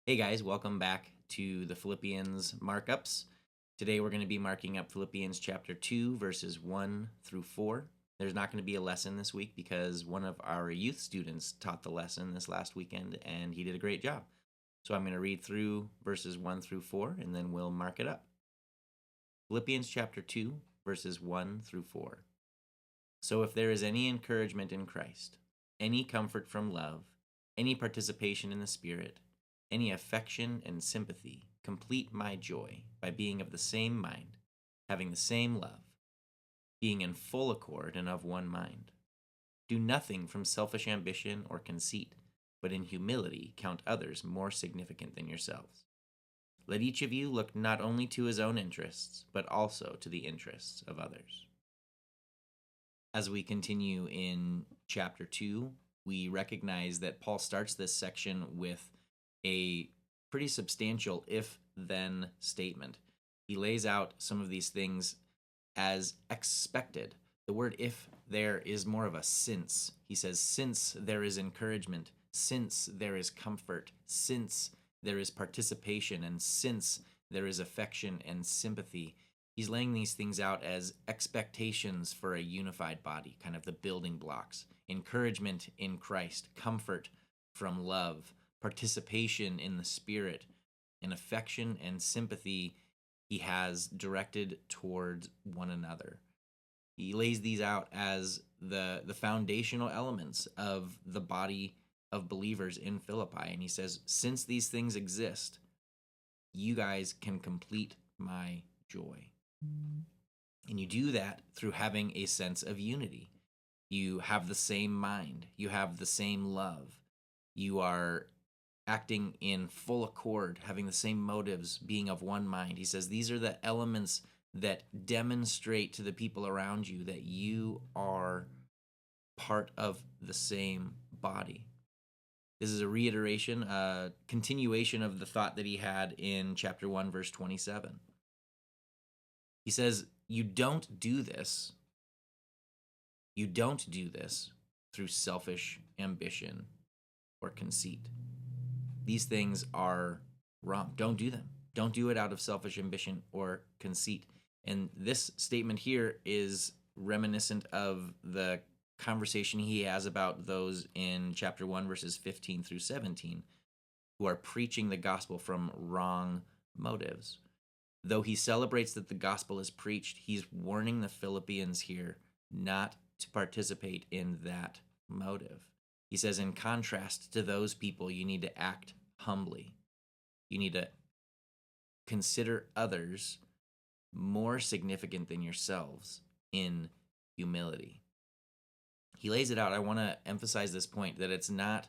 Hey guys, welcome back to the Philippians markups. Today we're going to be marking up Philippians chapter 2, verses 1 through 4. There's not going to be a lesson this week because one of our youth students taught the lesson this last weekend and he did a great job. So I'm going to read through verses 1 through 4 and then we'll mark it up. Philippians chapter 2, verses 1 through 4. So if there is any encouragement in Christ, any comfort from love, any participation in the Spirit, any affection and sympathy, complete my joy by being of the same mind, having the same love, being in full accord and of one mind. Do nothing from selfish ambition or conceit, but in humility count others more significant than yourselves. Let each of you look not only to his own interests, but also to the interests of others. As we continue in chapter 2, we recognize that Paul starts this section with a pretty substantial if-then statement. He lays out some of these things as expected. The word if there is more of a since. He says, since there is encouragement, since there is comfort, since there is participation, and since there is affection and sympathy. He's laying these things out as expectations for a unified body, kind of the building blocks. Encouragement in Christ, comfort from love, participation in the Spirit, and affection and sympathy he has directed towards one another. He lays these out as the foundational elements of the body of believers in Philippi. And he says, since these things exist, you guys can complete my joy. And you do that through having a sense of unity. You have the same mind. You have the same love. You are acting in full accord, having the same motives, being of one mind. He says these are the elements that demonstrate to the people around you that you are part of the same body. This is a reiteration, a continuation of the thought that he had in chapter 1, verse 27. He says, you don't do this through selfish ambition or conceit. These things are wrong. Don't do them. Don't do it out of selfish ambition or conceit. And this statement here is reminiscent of the conversation he has about those in chapter 1, verses 15 through 17, who are preaching the gospel from wrong motives. Though he celebrates that the gospel is preached, he's warning the Philippians here not to participate in that motive. He says, in contrast to those people, you need to act humbly. You need to consider others more significant than yourselves in humility. He lays it out. I want to emphasize this point that it's not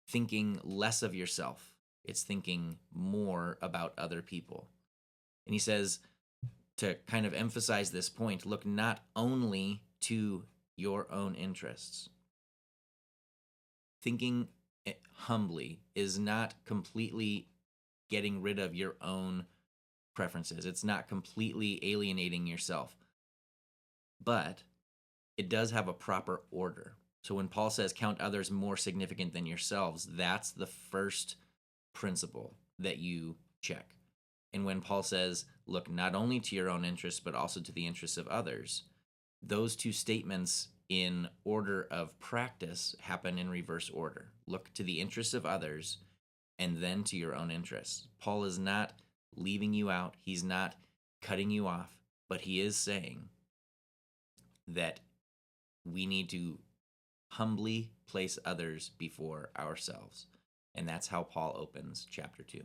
thinking less of yourself. It's thinking more about other people. And he says, to kind of emphasize this point, look not only to your own interests. Thinking humbly is not completely getting rid of your own preferences. It's not completely alienating yourself. But it does have a proper order. So when Paul says count others more significant than yourselves, that's the first principle that you check. And when Paul says look not only to your own interests, but also to the interests of others, those two statements in order of practice happen in reverse order. Look to the interests of others and then to your own interests. Paul is not leaving you out. He's not cutting you off, but he is saying that we need to humbly place others before ourselves. And that's how Paul opens chapter 2.